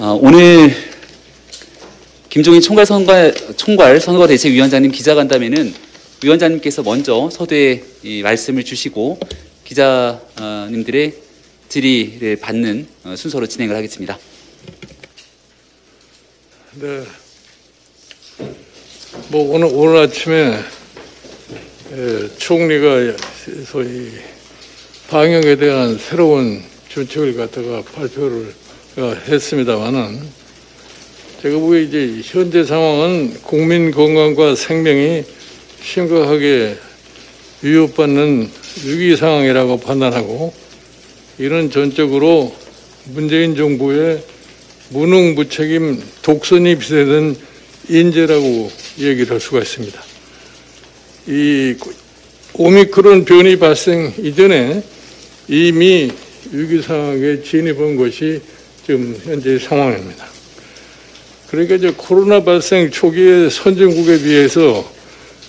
오늘 김종인 총괄선거대책위원장님 기자간담회는 위원장님께서 먼저 서두에 이 말씀을 주시고 기자님들의 질의를 받는 순서로 진행을 하겠습니다. 네. 오늘 아침에 총리가 소위 방역에 대한 새로운 준칙을 갖다가 발표를 했습니다만은 제가 보기에 이제 현재 상황은 국민 건강과 생명이 심각하게 위협받는 위기 상황이라고 판단하고, 이는 전적으로 문재인 정부의 무능무책임 독선이 비롯된 인재라고 얘기를 할 수가 있습니다. 이 오미크론 변이 발생 이전에 이미 위기 상황에 진입한 것이 지금 현재 상황입니다. 그러니까 이제 코로나 발생 초기의 선진국에 비해서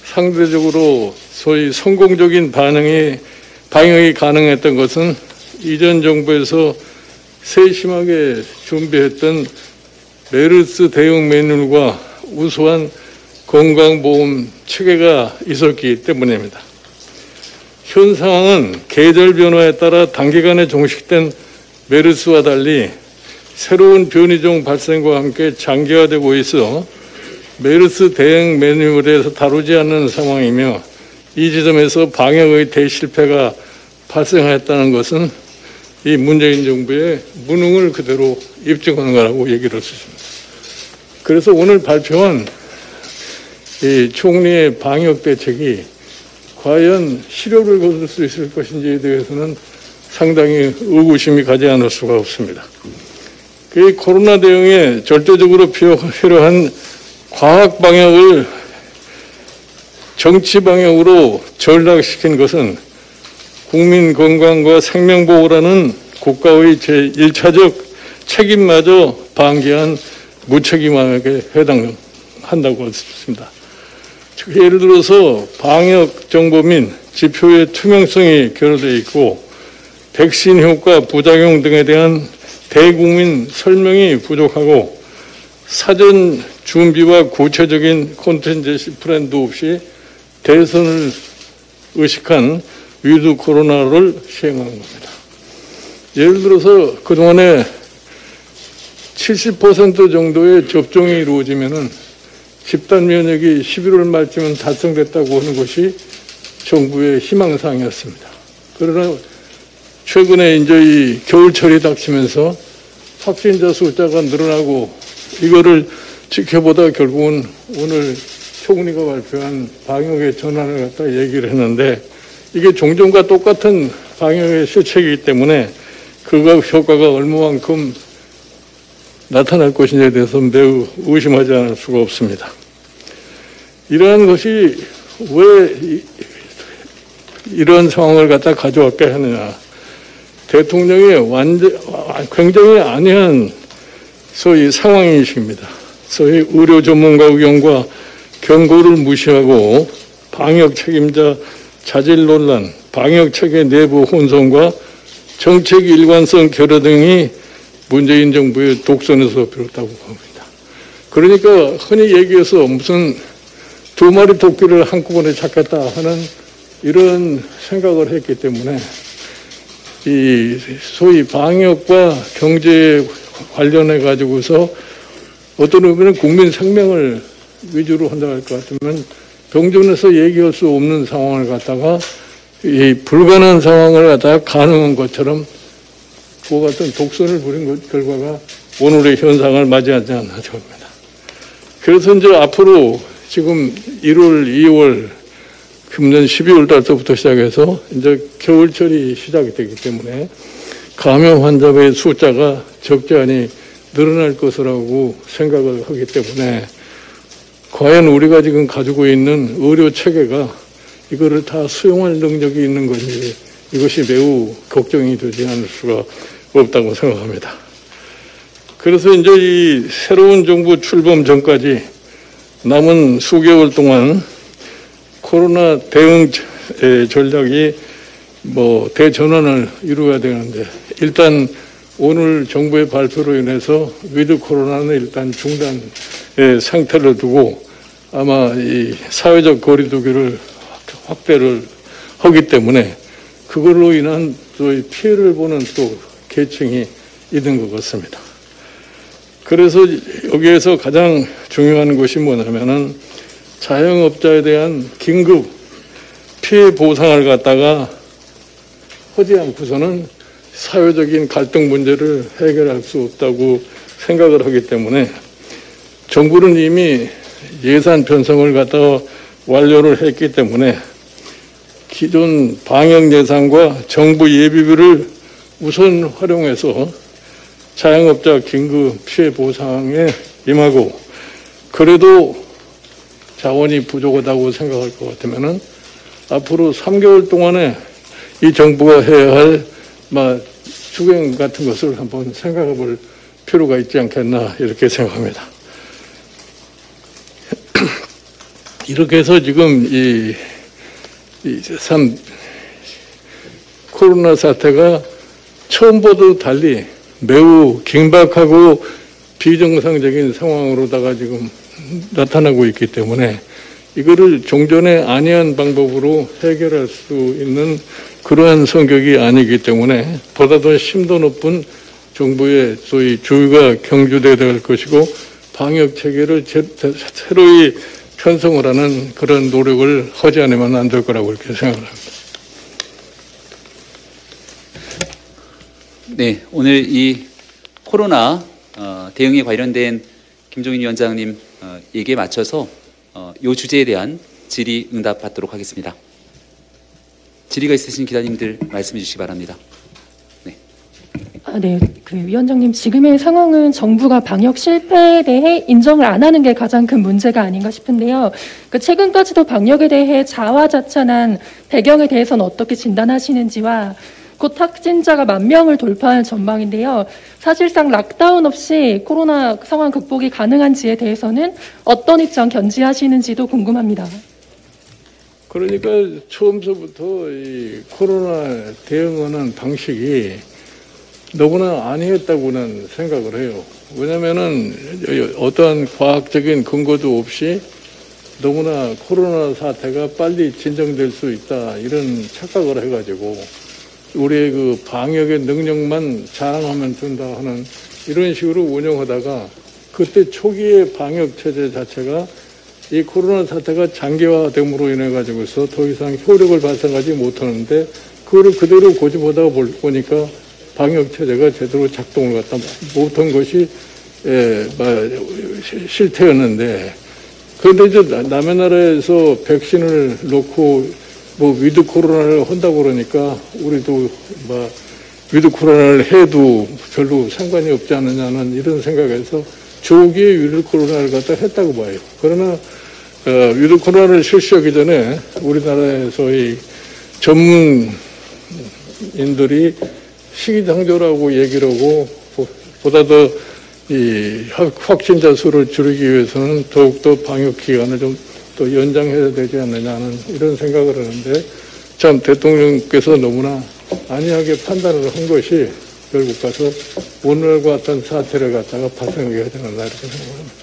상대적으로 소위 성공적인 방역이 가능했던 것은 이전 정부에서 세심하게 준비했던 메르스 대응 매뉴얼과 우수한 건강보험 체계가 있었기 때문입니다. 현 상황은 계절 변화에 따라 단기간에 종식된 메르스와 달리 새로운 변이종 발생과 함께 장기화되고 있어 메르스 대응 매뉴얼에서 다루지 않는 상황이며, 이 지점에서 방역의 대실패가 발생했다는 것은 이 문재인 정부의 무능을 그대로 입증하는 거라고 얘기를 할 수 있습니다. 그래서 오늘 발표한 이 총리의 방역 대책이 과연 실효를 거둘 수 있을 것인지에 대해서는 상당히 의구심이 가지 않을 수가 없습니다. 그 코로나 대응에 절대적으로 필요한 과학 방역을 정치 방역으로 전락시킨 것은 국민 건강과 생명 보호라는 국가의 제1차적 책임마저 방기한 무책임함에 해당한다고 할 수 있습니다. 예를 들어서 방역 정보 및 지표의 투명성이 결여되어 있고, 백신 효과, 부작용 등에 대한 대국민 설명이 부족하고, 사전 준비와 구체적인 콘텐츠 플랜도 없이 대선을 의식한 위드 코로나를 시행한 겁니다. 예를 들어서 그동안에 70% 정도의 접종이 이루어지면은 집단 면역이 11월 말쯤은 달성됐다고 하는 것이 정부의 희망사항이었습니다. 그러나 최근에 이제 이 겨울철이 닥치면서 확진자 숫자가 늘어나고, 이거를 지켜보다 결국은 오늘 총리가 발표한 방역의 전환을 갖다 얘기를 했는데, 이게 종전과 똑같은 방역의 실책이기 때문에 그거 효과가 얼마만큼 나타날 것인지에 대해서 매우 의심하지 않을 수가 없습니다. 이러한 것이 왜 이런 상황을 갖다 가져왔게 하느냐. 대통령의 굉장히 안이한 소위 상황인식입니다. 소위 의료 전문가 의견과 경고를 무시하고 방역 책임자 자질 논란, 방역 체계 내부 혼선과 정책 일관성 결여 등이 문재인 정부의 독선에서 비롯다고 봅니다. 그러니까 흔히 얘기해서 무슨 두 마리 토끼를 한꺼번에 잡겠다 하는 이런 생각을 했기 때문에 이 소위 방역과 경제에 관련해 가지고서 어떤 의미는 국민 생명을 위주로 한다고 할 것 같으면 병존에서 얘기할 수 없는 상황을 갖다가 이 불가능한 상황을 갖다가 가능한 것처럼 그와 같은 독선을 부린 결과가 오늘의 현상을 맞이하지 않나 봅니다. 그래서 이제 앞으로 지금 1월, 2월, 금년 12월 달부터 시작해서 이제 겨울철이 시작이 되기 때문에 감염 환자의 숫자가 적지 않이 늘어날 것이라고 생각을 하기 때문에 과연 우리가 지금 가지고 있는 의료 체계가 이거를 다 수용할 능력이 있는 건지, 이것이 매우 걱정이 되지 않을 수가 없다고 생각합니다. 그래서 이제 이 새로운 정부 출범 전까지 남은 수개월 동안 코로나 대응 전략이 대전환을 이루어야 되는데, 일단 오늘 정부의 발표로 인해서 위드 코로나는 일단 중단의 상태를 두고 아마 이 사회적 거리두기를 확대를 하기 때문에 그걸로 인한 또 피해를 보는 또 계층이 있는 것 같습니다. 그래서 여기에서 가장 중요한 것이 뭐냐면은 자영업자에 대한 긴급 피해 보상을 갖다가 하지 않고서는 사회적인 갈등 문제를 해결할 수 없다고 생각을 하기 때문에 정부는 이미 예산 편성을 갖다가 완료를 했기 때문에 기존 방역 예산과 정부 예비비를 우선 활용해서 자영업자 긴급 피해 보상에 임하고, 그래도 자원이 부족하다고 생각할 것 같으면은 앞으로 3개월 동안에 이 정부가 해야 할 추경 같은 것을 한번 생각해 볼 필요가 있지 않겠나 이렇게 생각합니다. 이렇게 해서 지금 참 코로나 사태가 처음보다 달리 매우 긴박하고 비정상적인 상황으로다가 지금 나타나고 있기 때문에 이거를 종전에 안이한 방법으로 해결할 수 있는 그러한 성격이 아니기 때문에 보다 더 심도 높은 정부의 소위 주의가 경주돼야 될 것이고, 방역 체계를 새로이 편성을 하는 그런 노력을 하지 않으면 안 될 거라고 이렇게 생각합니다. 네, 오늘 이 코로나 대응에 관련된 김종인 위원장님 얘기에 맞춰서 이 주제에 대한 질의 응답 받도록 하겠습니다. 질의가 있으신 기자님들 말씀해 주시기 바랍니다. 네. 네, 위원장님, 지금의 상황은 정부가 방역 실패에 대해 인정을 안 하는 게 가장 큰 문제가 아닌가 싶은데요. 최근까지도 방역에 대해 자화자찬한 배경에 대해서는 어떻게 진단하시는지와 곧 확진자가 10,000명을 돌파할 전망인데요. 사실상 락다운 없이 코로나 상황 극복이 가능한지에 대해서는 어떤 입장 견지하시는지도 궁금합니다. 그러니까 처음서부터 이 코로나 대응하는 방식이 너무나 안이했다고는 생각을 해요. 왜냐면은 어떠한 과학적인 근거도 없이 너무나 코로나 사태가 빨리 진정될 수 있다 이런 착각을 해가지고 우리의 그 방역의 능력만 자랑하면 된다 하는 이런 식으로 운영하다가 그때 초기의 방역 체제 자체가 이 코로나 사태가 장기화됨으로 인해 가지고서 더 이상 효력을 발생하지 못하는데 그거를 그대로 고집하다가 보니까 방역 체제가 제대로 작동을 갖다 못한 것이 실태였는데, 그런데 이제 남의 나라에서 백신을 놓고 위드 코로나를 한다고 그러니까 우리도 위드 코로나를 해도 별로 상관이 없지 않느냐는 이런 생각에서 조기에 위드 코로나를 갖다 했다고 봐요. 그러나 위드 코로나를 실시하기 전에 우리나라에서의 전문인들이 시기상조라고 얘기를 하고 보다 더 이 확진자 수를 줄이기 위해서는 더욱더 방역 기간을 좀 또 연장해야 되지 않느냐는 이런 생각을 하는데, 참 대통령께서 너무나 안이하게 판단을 한 것이 결국 가서 오늘과 같은 사태를 갖다가 발생하게 하지 않았나 이렇게 생각합니다.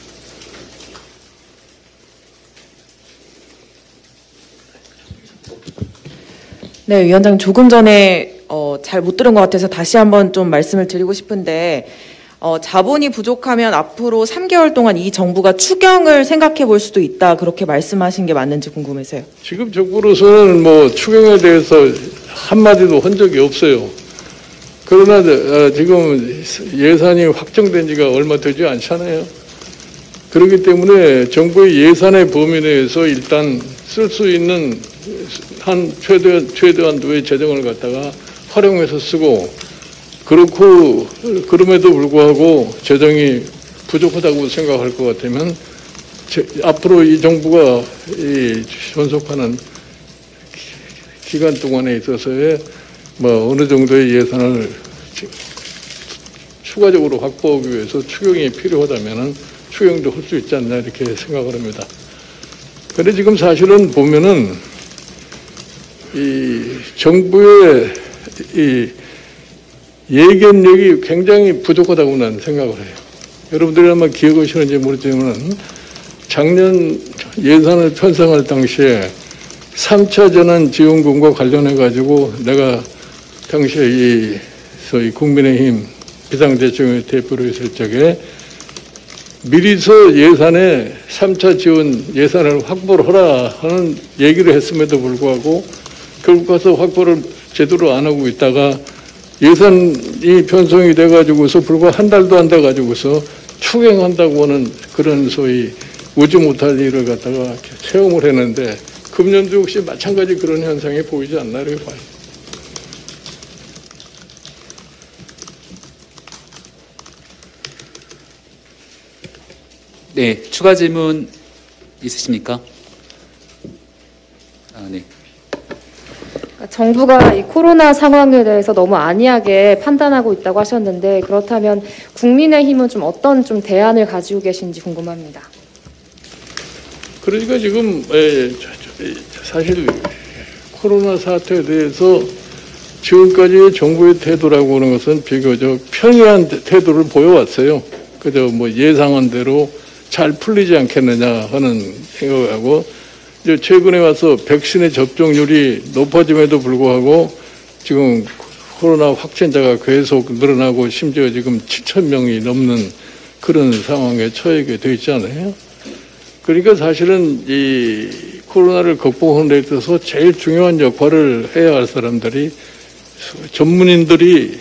네, 위원장 조금 전에 잘 못 들은 것 같아서 다시 한번 좀 말씀을 드리고 싶은데, 자본이 부족하면 앞으로 3개월 동안 이 정부가 추경을 생각해 볼 수도 있다, 그렇게 말씀하신 게 맞는지 궁금해서요. 지금 정부로서는 추경에 대해서 한마디도 한 적이 없어요. 그러나 지금 예산이 확정된 지가 얼마 되지 않잖아요. 그렇기 때문에 정부의 예산의 범위 내에서 일단 쓸 수 있는 한 최대한도의 재정을 갖다가 활용해서 쓰고, 그렇고 그럼에도 불구하고 재정이 부족하다고 생각할 것 같으면 앞으로 이 정부가 존속하는 기간 동안에 있어서의 어느 정도의 예산을 추가적으로 확보하기 위해서 추경이 필요하다면은 추경도 할 수 있지 않나 이렇게 생각을 합니다. 그런데 지금 사실은 보면은 이 정부의 예견력이 굉장히 부족하다고 나는 생각을 해요. 여러분들이 아마 기억하시는지 모르지만 작년 예산을 편성할 당시에 3차 전환 지원금과 관련해 가지고 내가 당시에 이 소위 국민의힘 비상대책위 대표로 있을 적에 미리서 예산에 3차 지원 예산을 확보를 하라 하는 얘기를 했음에도 불구하고 결국 가서 확보를 제대로 안 하고 있다가 예산이 편성이 돼가지고서 불과 한 달도 안 돼가지고서 추경한다고 하는 그런 소위 오지 못할 일을 갖다가 체험을 했는데 금년도 역시 마찬가지 그런 현상이 보이지 않나 이렇게 봐요. 네, 추가 질문 있으십니까? 네. 정부가 이 코로나 상황에 대해서 너무 안이하게 판단하고 있다고 하셨는데 그렇다면 국민의힘은 좀 어떤 좀 대안을 가지고 계신지 궁금합니다. 그러니까 지금 사실 코로나 사태에 대해서 지금까지의 정부의 태도라고 하는 것은 비교적 평이한 태도를 보여왔어요. 그저 뭐 예상한 대로 잘 풀리지 않겠느냐 하는 생각하고 이제 최근에 와서 백신의 접종률이 높아짐에도 불구하고 지금 코로나 확진자가 계속 늘어나고 심지어 지금 7,000명이 넘는 그런 상황에 처하게 되어 있지 않아요? 그러니까 사실은 이 코로나를 극복하는 데 있어서 제일 중요한 역할을 해야 할 사람들이 전문인들이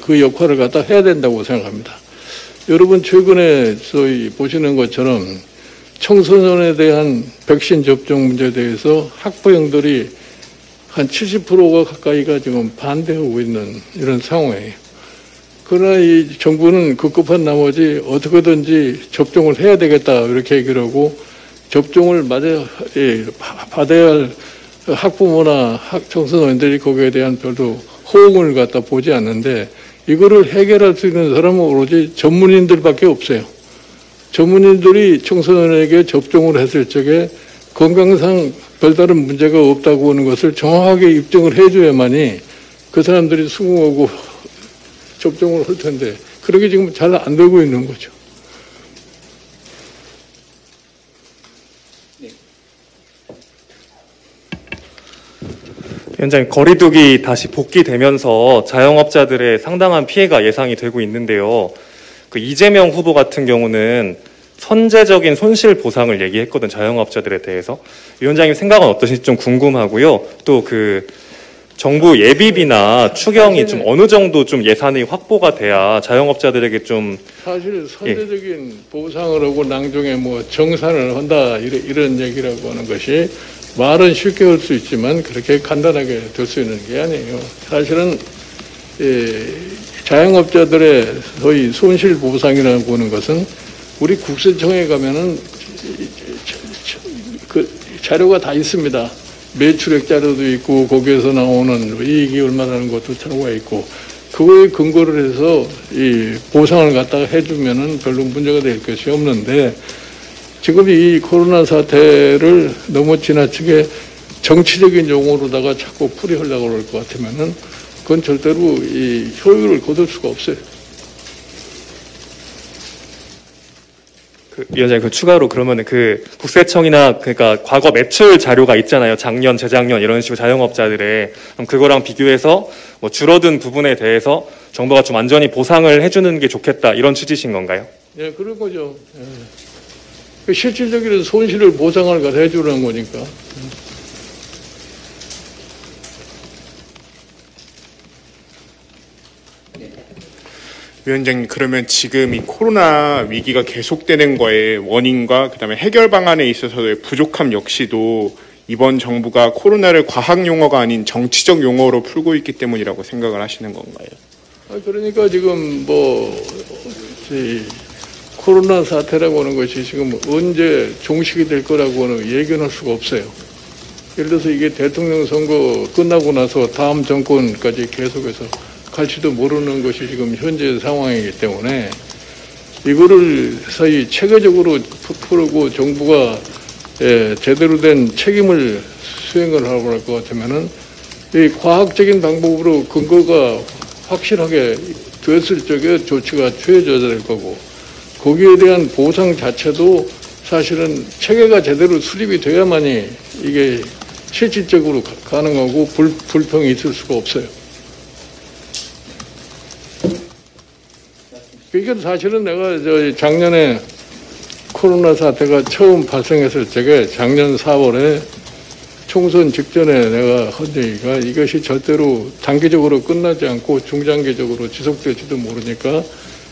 그 역할을 갖다 해야 된다고 생각합니다. 여러분 최근에 소위 보시는 것처럼 청소년에 대한 백신 접종 문제에 대해서 학부형들이 한 70%가 가까이가 지금 반대하고 있는 이런 상황이에요. 그러나 이 정부는 급급한 나머지 어떻게든지 접종을 해야 되겠다 이렇게 얘기를 하고 접종을 받아야 할 학부모나 청소년들이 거기에 대한 별로 호응을 갖다 보지 않는데 이거를 해결할 수 있는 사람은 오로지 전문인들밖에 없어요. 전문인들이 청소년에게 접종을 했을 적에 건강상 별다른 문제가 없다고 하는 것을 정확하게 입증을 해줘야만이 그 사람들이 수긍하고 접종을 할 텐데 그렇게 지금 잘 안 되고 있는 거죠. 위원장님, 거리두기 다시 복귀되면서 자영업자들의 상당한 피해가 예상이 되고 있는데요. 그 이재명 후보 같은 경우는 선제적인 손실 보상을 얘기했거든, 자영업자들에 대해서. 위원장님 생각은 어떠신지 좀 궁금하고요. 또 그 정부 예비비나 추경이 좀 어느 정도 좀 예산이 확보가 돼야 자영업자들에게 좀 사실 선제적인 보상을 하고 나중에 뭐 정산을 한다 이런 얘기라고 하는 것이 말은 쉽게 할 수 있지만 그렇게 간단하게 될 수 있는 게 아니에요. 사실은 자영업자들의 소위 손실 보상이라고 하는 것은 우리 국세청에 가면은 그 자료가 다 있습니다. 매출액 자료도 있고 거기에서 나오는 이익이 얼마라는 것도 자료가 있고 그거에 근거를 해서 이 보상을 갖다가 해주면은 별로 문제가 될 것이 없는데 지금 이 코로나 사태를 너무 지나치게 정치적인 용어로다가 자꾸 풀이하려고 그럴 것 같으면은 그건 절대로 이 효율을 거둘 수가 없어요. 위원장님, 추가로 그러면은 국세청이나 그러니까 과거 매출 자료가 있잖아요. 작년, 재작년 이런 식으로 자영업자들의 그럼 그거랑 비교해서 뭐 줄어든 부분에 대해서 정부가 좀 완전히 보상을 해주는 게 좋겠다 이런 취지신 건가요? 예, 그런 거죠. 예. 실질적인 손실을 보상을 갖다 해주는 거니까. 위원장님, 그러면 지금 이 코로나 위기가 계속되는 거에 원인과 그다음에 해결 방안에 있어서의 부족함 역시도 이번 정부가 코로나를 과학 용어가 아닌 정치적 용어로 풀고 있기 때문이라고 생각을 하시는 건가요? 그러니까 지금 코로나 사태라고 하는 것이 지금 언제 종식이 될 거라고 하는 예견할 수가 없어요. 예를 들어서 이게 대통령 선거 끝나고 나서 다음 정권까지 계속해서 갈지도 모르는 것이 지금 현재 상황이기 때문에 이거를 사이 체계적으로 풀고 정부가 제대로 된 책임을 수행을 하고 할 것 같으면은 이 과학적인 방법으로 근거가 확실하게 됐을 적에 조치가 취해져야 될 거고 거기에 대한 보상 자체도 사실은 체계가 제대로 수립이 돼야만이 이게 실질적으로 가능하고 불평이 있을 수가 없어요. 그러니까 사실은 내가 작년에 코로나 사태가 처음 발생했을 적에 작년 4월에 총선 직전에 내가 한 얘기가 이것이 절대로 단기적으로 끝나지 않고 중장기적으로 지속될지도 모르니까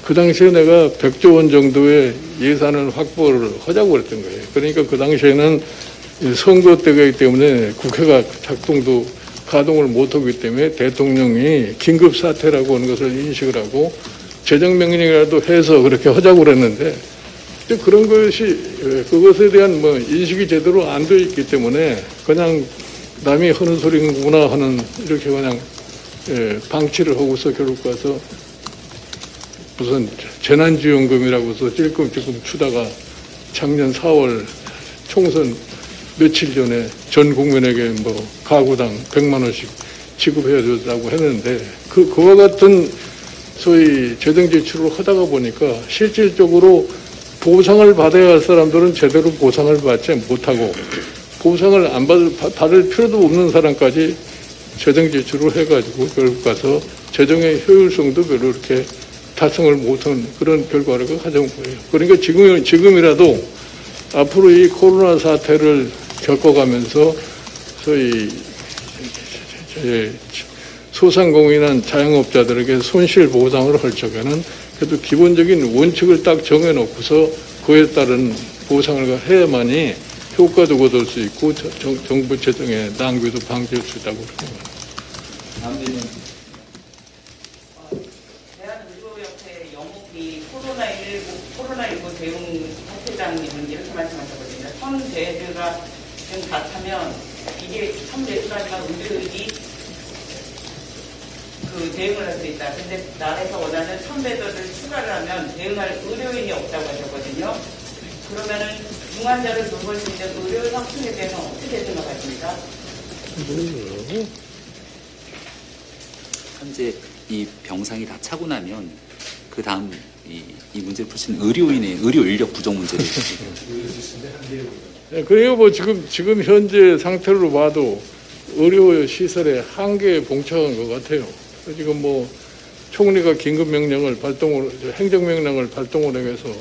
그 당시에 내가 100조 원 정도의 예산을 확보를 하자고 그랬던 거예요. 그러니까 그 당시에는 선거 때이기 때문에 국회가 작동도 가동을 못하기 때문에 대통령이 긴급사태라고 하는 것을 인식을 하고 재정명령이라도 해서 그렇게 하자고 그랬는데 그런 것이 그것에 대한 뭐 인식이 제대로 안 되어 있기 때문에 그냥 남이 하는 소리구나 하는 이렇게 그냥 방치를 하고서 결국 가서 무슨 재난지원금이라고서 찔끔찔끔 추다가 작년 4월 총선 며칠 전에 전 국민에게 뭐 가구당 100만 원씩 지급해야 된다고 했는데 그와 같은 소위 재정 지출을 하다가 보니까 실질적으로 보상을 받아야 할 사람들은 제대로 보상을 받지 못하고 보상을 안 받을 필요도 없는 사람까지 재정 지출을 해가지고 결국 가서 재정의 효율성도 별로 이렇게 달성을 못한 그런 결과를 가져온 거예요. 그러니까 지금이라도 앞으로 이 코로나 사태를 겪어가면서 소위 소상공인한 자영업자들에게 손실 보상을 할 적에는 그래도 기본적인 원칙을 딱 정해놓고서 그에 따른 보상을 해야만이 효과도 거둘 수 있고 정부 재정의 낭비도 방지할 수 있다고 생각합니다. 대한의료협회 영업이 코로나19 대응 협회장님은 이렇게 말씀하셨거든요. 1000베드가 지금 다 차면 이게 1000베드까지만 의료인이 대응을 할 수 있다. 근데 나라에서 원하는 1000베드를 추가를 하면 대응할 의료인이 없다고 하셨거든요. 그러면은 중환자를 돌볼 수 있는 의료 확충에 대해서 어떻게 생각하십니까? 현재 이 병상이 다 차고 나면 그 다음 이 문제를 풀 수 있는 의료인의 의료 인력 부족 문제를 그리고 뭐 지금 현재 상태로 봐도 의료 시설의 한계에 봉착한 것 같아요. 지금 뭐 총리가 긴급 명령을 행정명령을 발동을 해서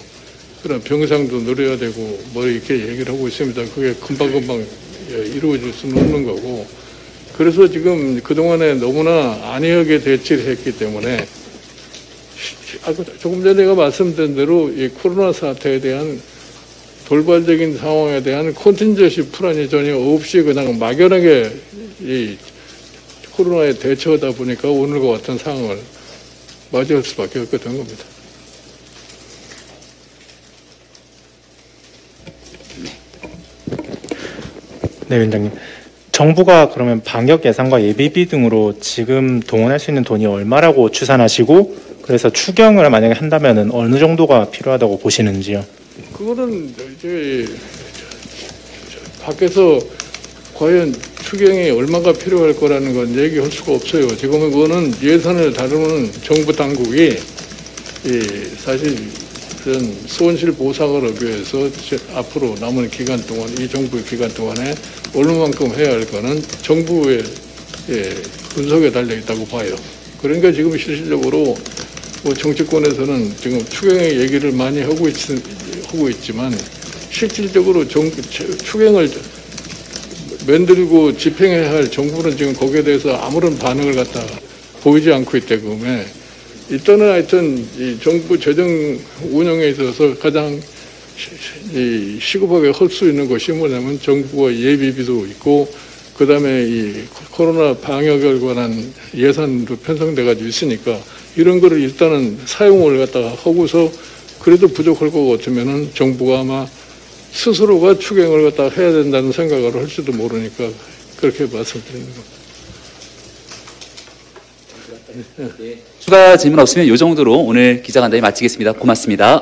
그런 병상도 늘려야 되고 뭐 이렇게 얘기를 하고 있습니다. 그게 금방금방 이루어질 수는 없는 거고. 그래서 지금 그동안에 너무나 안이하게 대치를 했기 때문에 조금 전에 내가 말씀드린 대로 이 코로나 사태에 대한 돌발적인 상황에 대한 컨틴전시 플랜이 전혀 없이 그냥 막연하게 이 코로나에 대처하다 보니까 오늘과 같은 상황을 맞이할 수밖에 없게 된 겁니다. 네, 위원장님. 정부가 그러면 방역 예산과 예비비 등으로 지금 동원할 수 있는 돈이 얼마라고 추산하시고 그래서 추경을 만약에 한다면은 어느 정도가 필요하다고 보시는지요? 그거는 이제 밖에서 과연 추경이 얼마가 필요할 거라는 건 얘기할 수가 없어요. 지금은 그거는 예산을 다루는 정부 당국이 사실 그런 손실 보상을 하기 위해서 앞으로 남은 기간 동안 이 정부 기간 동안에 얼마만큼 해야 할 거는 정부의 분석에 달려 있다고 봐요. 그러니까 지금 실질적으로 뭐 정치권에서는 지금 추경의 얘기를 많이 하고 있지만 실질적으로 추경을 만들고 집행해야 할 정부는 지금 거기에 대해서 아무런 반응을 갖다 보이지 않고 있기 때문에 일단은 하여튼 이 정부 재정 운영에 있어서 가장 시급하게 할 수 있는 것이 뭐냐면 정부가 예비비도 있고 그다음에 이 코로나 방역에 관한 예산도 편성돼 가지고 있으니까 이런 거를 일단은 사용을 갖다가 하고서 그래도 부족할 것 같으면은 정부가 아마 스스로가 추경을 갖다 해야 된다는 생각을 할지도 모르니까 그렇게 말씀드리는 겁니다. 추가 질문 없으면 이 정도로 오늘 기자간담회 마치겠습니다. 고맙습니다.